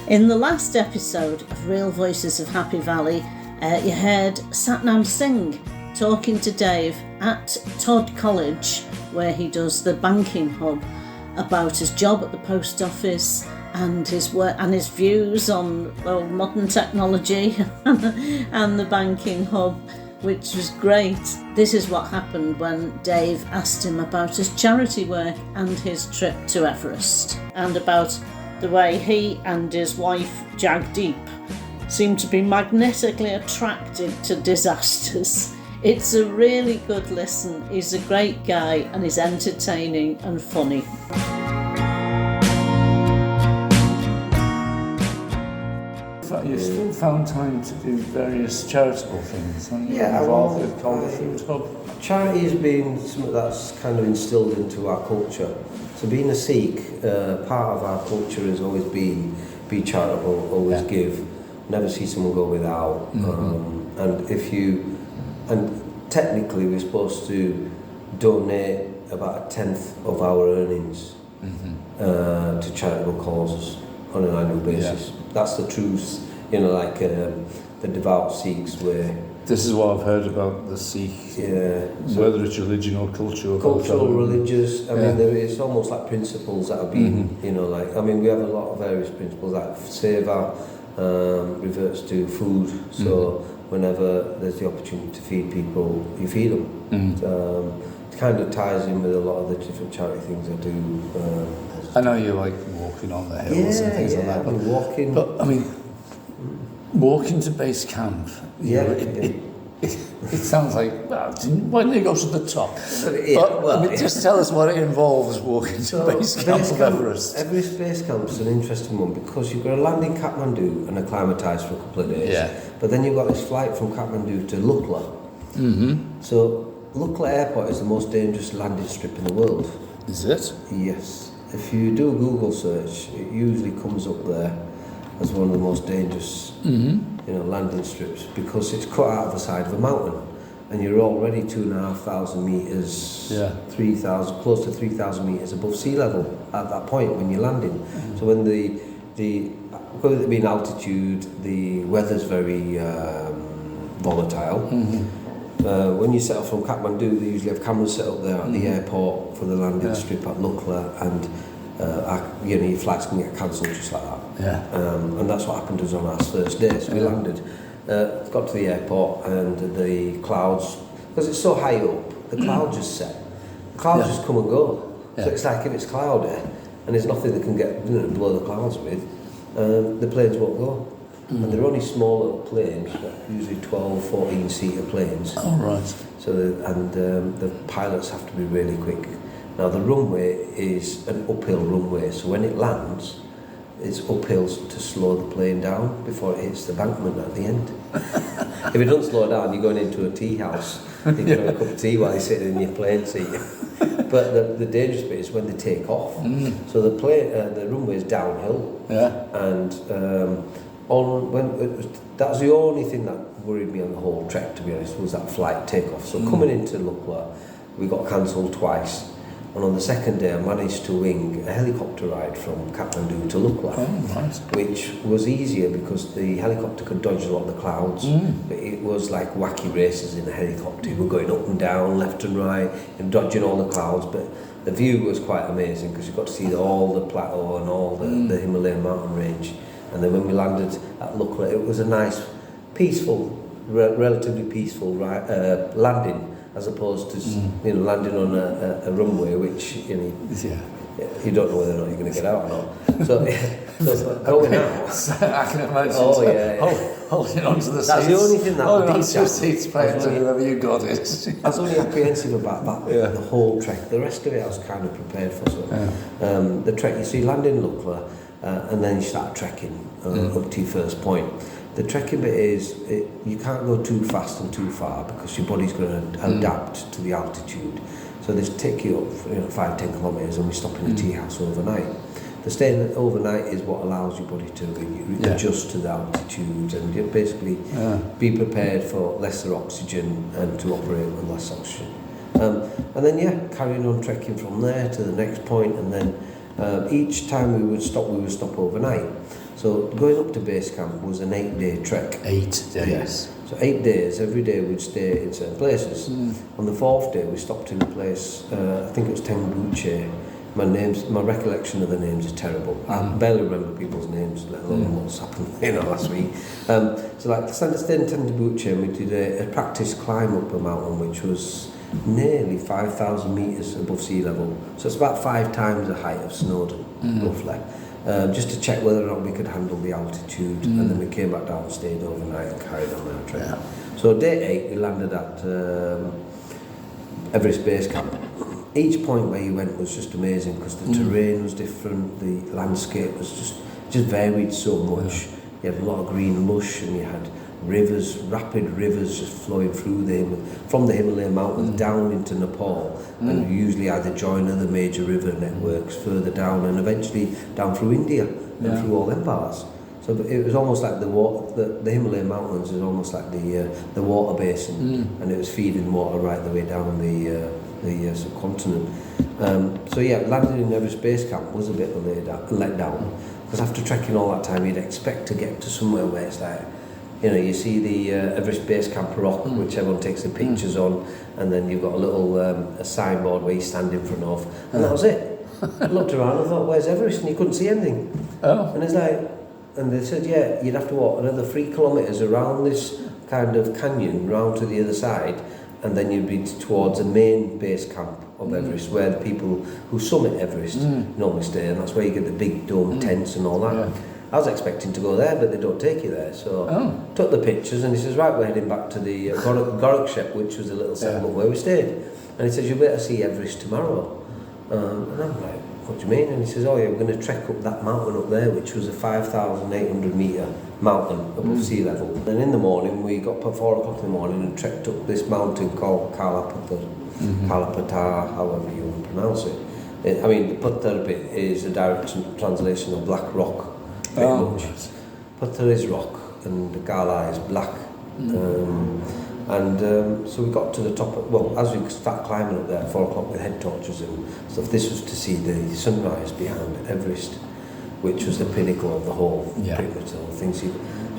In the last episode of Real Voices of Happy Valley, you heard Satnam Singh talking to Dave at Todd College, where he does the banking hub, about his job at the post office and his work and his views on modern technology and the banking hub, which was great. This is what happened when Dave asked him about his charity work and his trip to Everest, and about the way he and his wife Jagdeep seem to be magnetically attracted to disasters. It's a really good listen. He's a great guy and he's entertaining and funny. You still found time to do various charitable things, and you're involved with Calder Food Hub. Charity has been something that's kind of instilled into our culture. So being a Sikh, part of our culture has always been be charitable, always give, never see someone go without. And technically we're supposed to donate about 1/10 of our earnings to charitable causes on an annual basis. That's the truth, the devout Sikhs where... This is what I've heard about the Sikh, whether it's religion or culture. Cultural, religious, it's almost like principles that have been, we have a lot of various principles, like seva reverts to food, so whenever there's the opportunity to feed people, you feed them. It kind of ties in with a lot of the different charity things I do. I know you like walking on the hills and things like that. Walking to base camp, it sounds like, why don't you go to the top? Just tell us what it involves walking to base camp of Everest. Everest base camp is an interesting one because you've got to land in Kathmandu and acclimatise for a couple of days. Yeah. But then you've got this flight from Kathmandu to Lukla. So Lukla Airport is the most dangerous landing strip in the world. Is it? Yes. If you do a Google search, it usually comes up there as one of the most dangerous landing strips because it's cut out of the side of a mountain and you're already 2,500 metres, 3,000, close to 3,000 metres above sea level at that point when you're landing. So when because it being altitude, the weather's very volatile. When you set off from Kathmandu, they usually have cameras set up there at the airport for the landing strip at Lukla, and your flights can get cancelled just like that. And that's what happened to us on our first day. So we landed, got to the airport, and the clouds, because it's so high up, the clouds just set. The clouds just come and go. So it's like if it's cloudy and there's nothing that can get blow the clouds with, the planes won't go. And they're only small little planes, usually 12, 14 seater planes. Oh, right. So the pilots have to be really quick. Now the runway is an uphill runway, so when it lands, it's uphill to slow the plane down before it hits the embankment at the end. If it doesn't slow down, you're going into a tea house. You can have a cup of tea while you're sitting in your plane seat. But the dangerous bit is when they take off. So the runway is downhill. And that was the only thing that worried me on the whole trek, to be honest, was that flight takeoff. So coming into Lukla, we got cancelled twice, and on the second day I managed to wing a helicopter ride from Kathmandu to Lukla, which was easier because the helicopter could dodge a lot of the clouds, but it was like wacky races in a helicopter. We were going up and down, left and right, and dodging all the clouds, but the view was quite amazing because you got to see all the plateau and all the Himalayan mountain range. And then when we landed at Lukla, it was a nice, peaceful, relatively peaceful landing, as opposed to landing on a runway, which you don't know whether or not you're going to get out or not. So going out, I can imagine. Holding onto the seats. That's the only thing that holding onto your seats, playing to whoever you got it. I was only apprehensive about that, the whole trek. The rest of it I was kind of prepared for. So the trek, you see, landing Lukla. And then you start trekking up to your first point. The trekking bit is, you can't go too fast and too far because your body's going to adapt to the altitude. So they take you up 5-10 kilometres and we stop in a tea house overnight. The staying overnight is what allows your body to adjust to the altitude and basically be prepared for lesser oxygen and to operate with less oxygen. And then carrying on trekking from there to the next point, and then each time we would stop overnight. So So going up to base camp was an 8-day trek. 8 days. Yes. So 8 days, every day we'd stay in certain places. On the 4th day we stopped in a place, I think it was Tenguche. My recollection of the names is terrible. I barely remember people's names, let alone what's happened, last week. So like, stayed in Tenguche, and we did a practice climb up a mountain, which was nearly 5,000 metres above sea level. So it's about 5 times the height of Snowdon, roughly. Just to check whether or not we could handle the altitude, and then we came back down and stayed overnight and carried on our trip. Yeah. So day 8 we landed at Everest Base Camp. Each point where you went was just amazing because the terrain was different, the landscape was just varied so much. You had a lot of green lush, and you had rivers, rapid rivers just flowing through from the Himalayan mountains down into Nepal, and you usually either join other major river networks further down and eventually down through India and through all them parts. So it was almost like the Himalayan mountains is almost like the water basin, and it was feeding water right the way down the subcontinent. Landing in Everest Base Camp was a bit of a let down, because after trekking all that time you'd expect to get to somewhere where it's like, you see the Everest Base Camp rock, which everyone takes the pictures on, and then you've got a little a signboard where you stand in front of, and that was it. I looked around and I thought, where's Everest? And you couldn't see anything. And it's like, and they said, you'd have to walk another 3 kilometres around this kind of canyon, round to the other side, and then you'd be towards the main base camp of Everest, where the people who summit Everest normally stay, and that's where you get the big dome tents and all that. Yeah. I was expecting to go there, but they don't take you there. So took the pictures, and he says, right, we're heading back to the Gorakshep, which was the little settlement where we stayed. And he says, you'll better see Everest tomorrow. And I'm like, what do you mean? And he says, we're going to trek up that mountain up there, which was a 5,800 metre mountain above sea level. And in the morning, we got up at 4 o'clock in the morning and trekked up this mountain called Kalapata, however you want to pronounce it. The Patthar bit is a direct translation of black rock. Much. Patthar is rock and the Kala is black. So we got to the top as we start climbing up there at 4 o'clock with head torches and stuff, this was to see the sunrise behind Everest, which was the pinnacle of the whole, pretty much the whole thing. So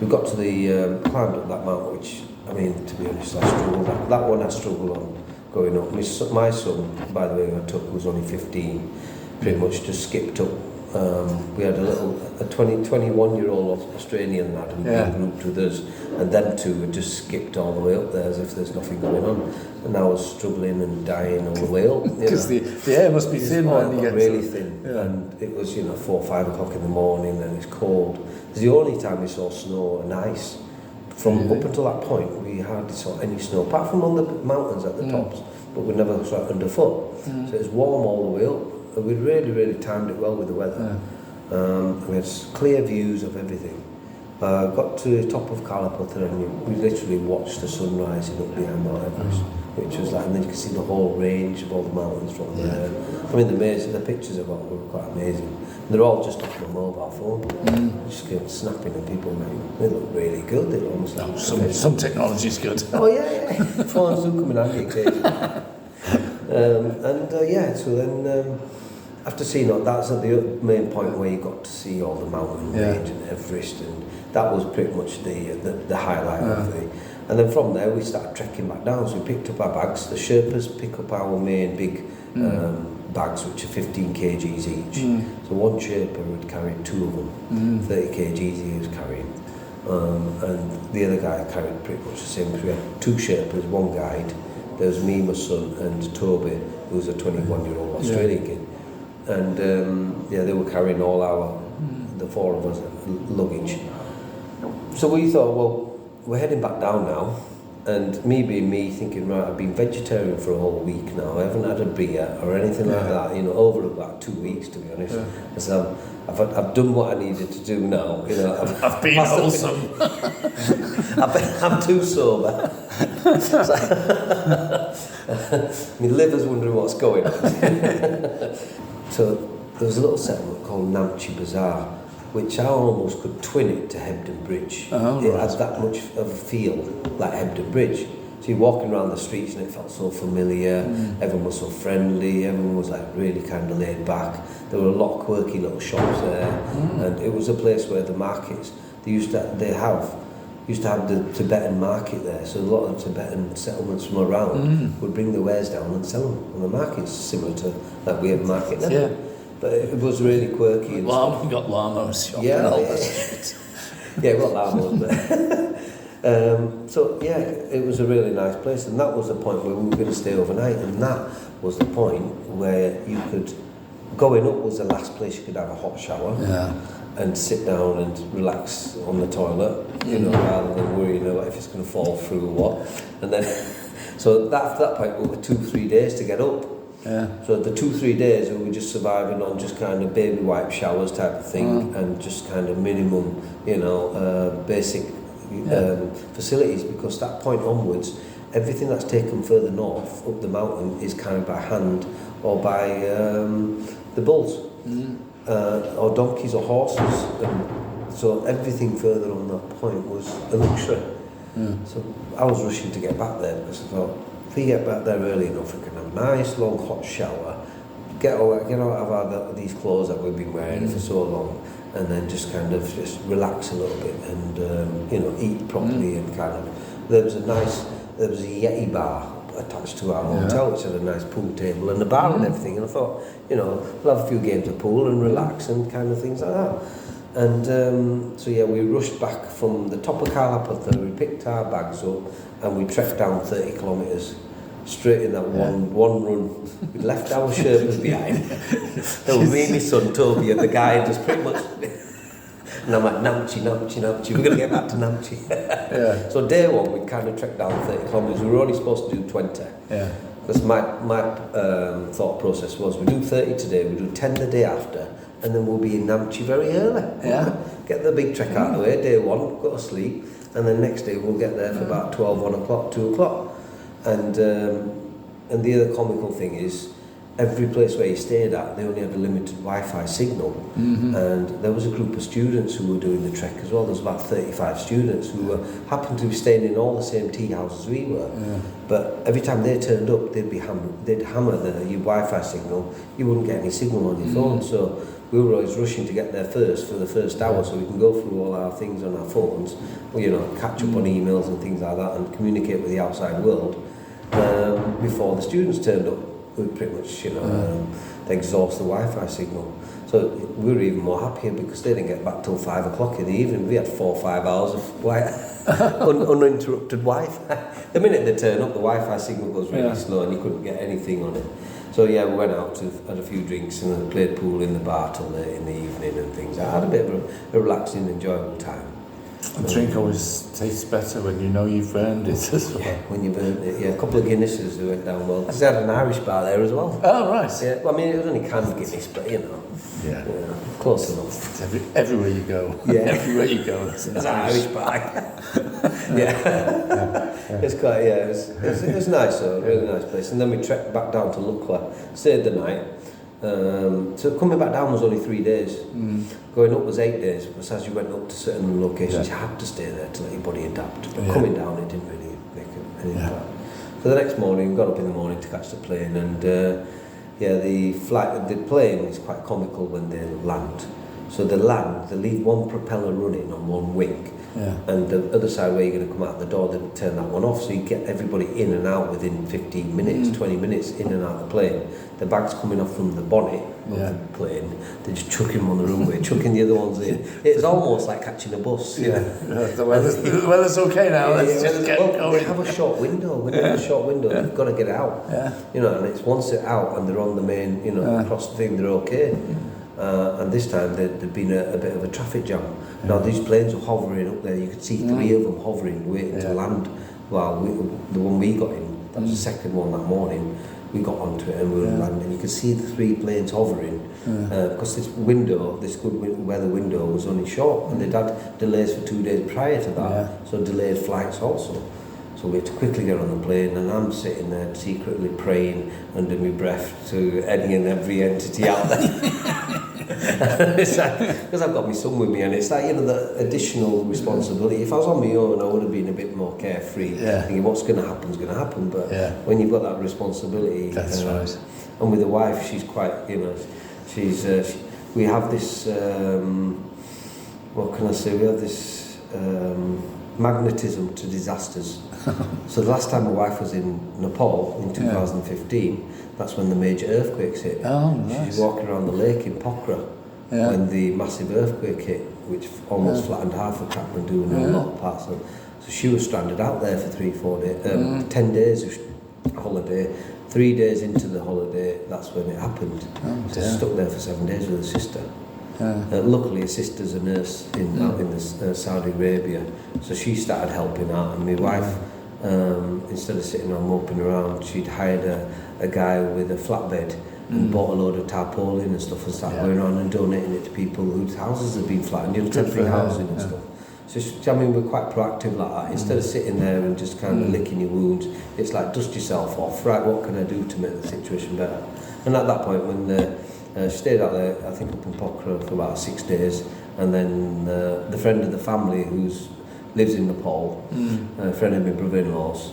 we got to the, climbed up that mountain, which, to be honest, I struggled. That one I struggled on going up. My son, by the way, I took, was only 15, pretty much just skipped up. We had a 21-year-old Australian lad who grouped with us, and them two had just skipped all the way up there as if there's nothing going on. And I was struggling and dying all the way up. Because the air must be thin when you get really thin. Yeah. And it was 4 or 5 o'clock in the morning, and it's cold. It's the only time we saw snow and ice. From up until that point, we hardly saw any snow, apart from on the mountains at the tops, but we never saw it underfoot. So it was warm all the way up. We really, really timed it well with the weather. We had clear views of everything. Got to the top of Kalapata, and we literally watched the sun rising up behind Mount Everest, which was like, and then you could see the whole range of all the mountains from there. The pictures of it were quite amazing. And they're all just off my mobile phone. Just kept snapping, and people they look really good. They almost like some technology's good. Oh yeah. Phones do come in handy occasionally. So then after seeing that, that's at the main point where you got to see all the mountain range and Everest, and that was pretty much the highlight of the. And then from there we started trekking back down. So we picked up our bags. The Sherpas pick up our main big bags, which are 15 kgs each. So one Sherpa would carry 2 of them, 30 kgs he was carrying. And the other guy carried pretty much the same, because we had 2 Sherpas, 1 guide. There was me, my son, and Toby, who was a 21-year-old Australian kid. And they were carrying all the 4 of us, luggage. So we thought, well, we're heading back down now. And me being me, thinking, right, I've been vegetarian for a whole week now. I haven't had a beer or anything like that, over about 2 weeks, to be honest. So I've done what I needed to do now. I've been wholesome. I'm too sober. My liver's wondering what's going on. So there was a little settlement called Namche Bazaar, which I almost could twin it to Hebden Bridge. It had that much of a feel like Hebden Bridge. So you're walking around the streets and it felt so familiar. Everyone was so friendly. Everyone was like really kind of laid back. There were a lot of quirky little shops there, and it was a place where the markets used to have the Tibetan market there. So a lot of Tibetan settlements from around would bring the wares down and sell them on the markets, similar to like we have market now. Yeah. But it was really quirky. And we got llamas shopping all the streets. Yeah, we got llamas there. So yeah, it was a really nice place, and that was the point where we were going to stay overnight, and that was the point where you could, going up was the last place you could have a hot shower and sit down and relax on the toilet, rather than worrying about if it's going to fall through or what. And then, so after that point, we were 2-3 days to get up. Yeah. So the 2-3 days we were just surviving on just kind of baby wipe showers type of thing, and just kind of minimum, basic facilities, because that point onwards, everything that's taken further north up the mountain is kind of by hand or by the bulls, or donkeys or horses, and so everything further on that point was a luxury. So I was rushing to get back there because I thought, if we get back there early enough, we can have a nice long hot shower, get out of these clothes that we've been wearing for so long, and then just kind of just relax a little bit and eat properly and kind of. There was a Yeti bar attached to our hotel, which had a nice pool table and a bar and everything. And I thought, we'll have a few games of pool and relax and kind of things like that. And we rushed back from the top of Karlapatha. We picked our bags up and we trekked down 30 kilometres. Straight in that one run. We left our Sherpas behind. It was me and my son Toby and the guy just pretty much. And I'm like, Namchi, we're going to get back to Namchi. So day one, we kind of trekked down 30 kilometres. We were only supposed to do 20. Yeah. Because my thought process was, we do 30 today, we do 10 the day after, and then we'll be in Namchi very early. Yeah. Get the big trek out of the way, day one, go to sleep, and then next day we'll get there for about 12, 1 o'clock, 2 o'clock. And the other comical thing is, every place where you stayed at, they only had a limited Wi-Fi signal. And there was a group of students who were doing the trek as well. There was about 35 students who happened to be staying in all the same tea houses we were. But every time they turned up, they'd hammer your Wi-Fi signal. You wouldn't get any signal on your phone. So we were always rushing to get there first for the first hour, so we can go through all our things on our phones, catch up on emails and things like that, and communicate with the outside world before the students turned up. We pretty much, exhaust the Wi-Fi signal. So we were even more happier because they didn't get back till 5 o'clock in the evening. We had 4 or 5 hours of uninterrupted Wi-Fi. The minute they turn up, the Wi-Fi signal goes really slow and you couldn't get anything on it. So we went out, had a few drinks and then played pool in the bar till late in the evening and things. I had a bit of a relaxing, enjoyable time. A drink always tastes better when you know you've earned it as well. Yeah, when you've earned it, a couple of Guinnesses who went down well. Because they had an Irish bar there as well. Oh, right. Yeah, well, I mean, it was only canned Guinness, but close enough. Everywhere you go. Yeah. Everywhere you go. There's an Irish bar. It's quite, it was nice though, really nice place. And then we trekked back down to Lukla, stayed the night. So coming back down was only 3 days. Going up was 8 days, because as you went up to certain locations, you had to stay there to let your body adapt. But coming down, it didn't really make any impact. So the next morning, we got up in the morning to catch the plane, and the plane is quite comical when they land. So they leave one propeller running on one wing, and the other side where you're going to come out the door, they turn that one off, so you get everybody in and out within 15 minutes, 20 minutes, in and out of the plane. The bags coming off from the bonnet of the plane, they just chuck him on the runway, chucking the other ones in. It's almost like catching a bus. The weather's okay now, let's just get going. We have a short window, you've got to get out. And it's once they're out and they're on the main, across the thing, they're okay. And this time there'd been a bit of a traffic jam. Now these planes were hovering up there, you could see 3 of them hovering, waiting to land. While the one we got in, that was the second one that morning, we got onto it and we were landing. You could see the 3 planes hovering because this good weather window was only short, and they'd had delays for 2 days prior to that, so delayed flights also. So we had to quickly get on the plane, and I'm sitting there secretly praying under my breath to any and every entity out there. It's like, because I've got my son with me, and it's like, you know, the additional responsibility. If I was on my own, I would have been a bit more carefree, thinking what's going to happen is going to happen. But when you've got that responsibility, that's right. And with the wife, she's quite, you know, we have this, what can I say? We have this magnetism to disasters. So the last time my wife was in Nepal in 2015, that's when the major earthquakes hit. Oh, nice. She was walking around the lake in Pokhara when the massive earthquake hit, which almost flattened half of Kathmandu and a lot of parts. So she was stranded out there for 3-4 days, 10 days of holiday. 3 days into the holiday, that's when it happened. So stuck there for 7 days with her sister. Luckily, her sister's a nurse out in Saudi Arabia, so she started helping out. And my wife, instead of sitting around moping around, she'd hired a guy with a flatbed and bought a load of tarpaulin and stuff and started going around and donating it to people whose houses had been flattened, you know, temporary housing and stuff. So, I mean, we're quite proactive like that. Instead of sitting there and just kind of licking your wounds, it's like, dust yourself off, right, what can I do to make the situation better? And at that point, when she stayed out there, I think up in Pokhara for about 6 days, and then the friend of the family who lives in Nepal, a friend of my brother-in-law's,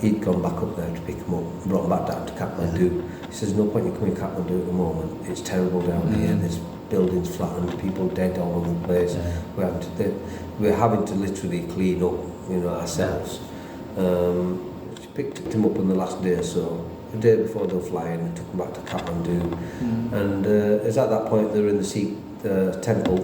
he'd gone back up there to pick him up, brought him back down to Kathmandu. He says, no point in coming to Kathmandu at the moment, it's terrible down here, there's buildings flattened, people dead all over the place. We're having to literally clean up, you know, ourselves. She picked him up on the last day or so. The day before they were flying, I took him back to Kathmandu. And it's at that point they were in the Sikh temple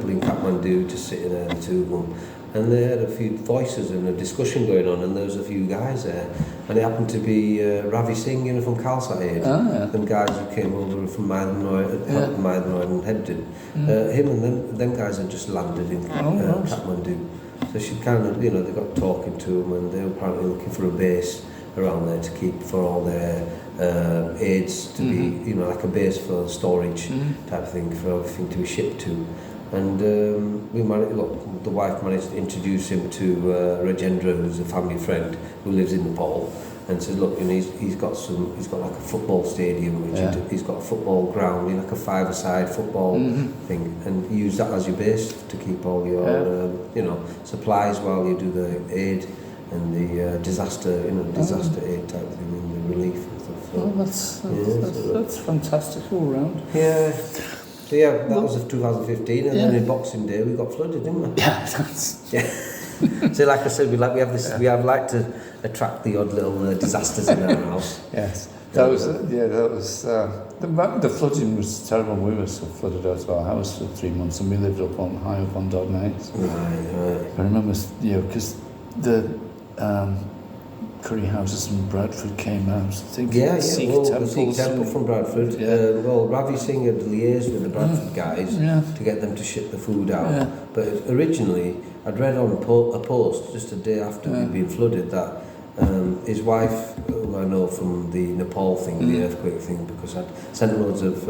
in Kathmandu, just sitting there, the two of them. And they had a few voices and a discussion going on, and there was a few guys there. And it happened to be Ravi Singh, you know, from Khalsa Aid. Them guys who came over from Maidanoid and Hebden. Him and them guys had just landed in Kathmandu. So she kind of, you know, they got talking to him, and they were apparently looking for a base around there to keep for all their aids to be, you know, like a base for storage type thing, for everything to be shipped to. And the wife managed to introduce him to Rajendra, who's a family friend who lives in Nepal, and said, look, you know, he's got like a football stadium, which he's got a football ground, you know, like a five-a-side football thing, and use that as your base to keep all your, you know, supplies while you do the aid and the disaster aid type thing, and the relief and stuff. So, that's fantastic all round. Yeah. So that was 2015, and then in Boxing Day we got flooded, didn't we? Yeah, So like I said, we have like to attract the odd little disasters in our house. Yes, that was the flooding was terrible. We were so flooded out of our house for 3 months, and we lived high up on Dodnais. Right. I remember, you know, because the curry houses in Bradford came out. I think the Sikh temple from Bradford. Ravi Singh had liaised with the Bradford guys to get them to ship the food out. But originally, I'd read on a post just a day after we'd been flooded that his wife, who I know from the Nepal thing, the earthquake thing, because I'd sent loads of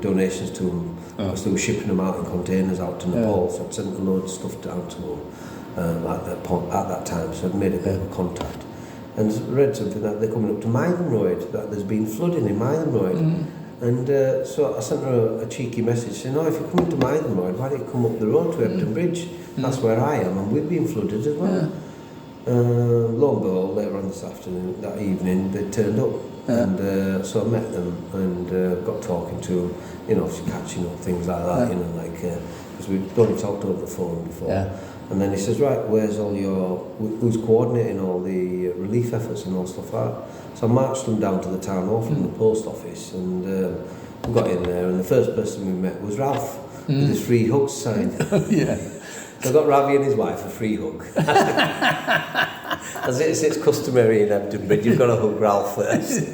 donations to him, because they were shipping them out in containers out to Nepal, so I'd sent loads of stuff down to him at that time, so I'd made a bit of a contact. And read something that they're coming up to Maidanoid, that there's been flooding in Maidanoid. And so I sent her a cheeky message saying, if you're coming to Maidanoid, why don't you come up the road to Hebden Bridge? That's where I am, and we've been flooded as well. Lo and behold, later on that evening, they turned up. And so I met them and got talking to them, you know, catching up, things like that, you know, like, because we'd only talked over the phone before. And then he says, right, who's coordinating all the relief efforts and all stuff like that? So I marched them down to the town hall from the post office, and we got in there, and the first person we met was Ralph, with his free hugs sign. So I got Ravi and his wife a free hug. As it's customary in Hebden Bridge, you've got to hug Ralph first.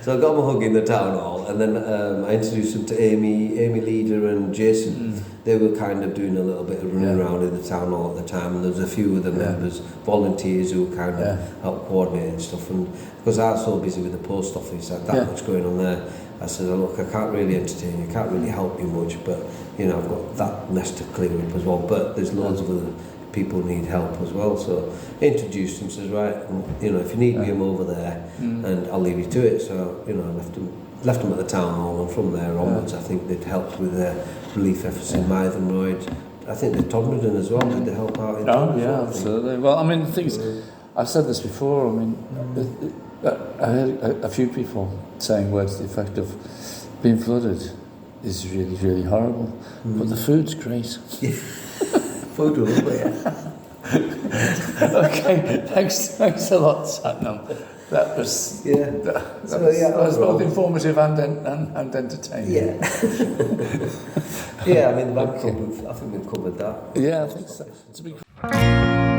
So I got him a hug in the town hall, and then I introduced him to Amy Leader and Jason. They were kind of doing a little bit of running around in the town hall at the time, and there was a few of the members, volunteers, who kind of helped coordinate and stuff. And because I was so busy with the post office, I had that much going on there, I said, look, I can't really entertain you, I can't really help you much, but, you know, I've got that mess to clear up as well, but there's loads of other people need help as well. So introduced him, says, right, you know, if you need me, I'm over there, and I'll leave you to it. So, you know, I left them at the town hall, and from there onwards, I think they'd helped with their relief efforts in Mythe and Royd. I think the Todmorden as well, did they help out in Absolutely. Well, I mean, the thing is, I've said this before, I mean, I heard a few people saying words to the effect of being flooded is really, really horrible, but the food's great. Yeah. Food will lovely, yeah. Okay, thanks a lot, Satnam. That was that was both informative and entertaining. Yeah. Yeah, I mean, I think we've covered that. Yeah, I think so. It's a big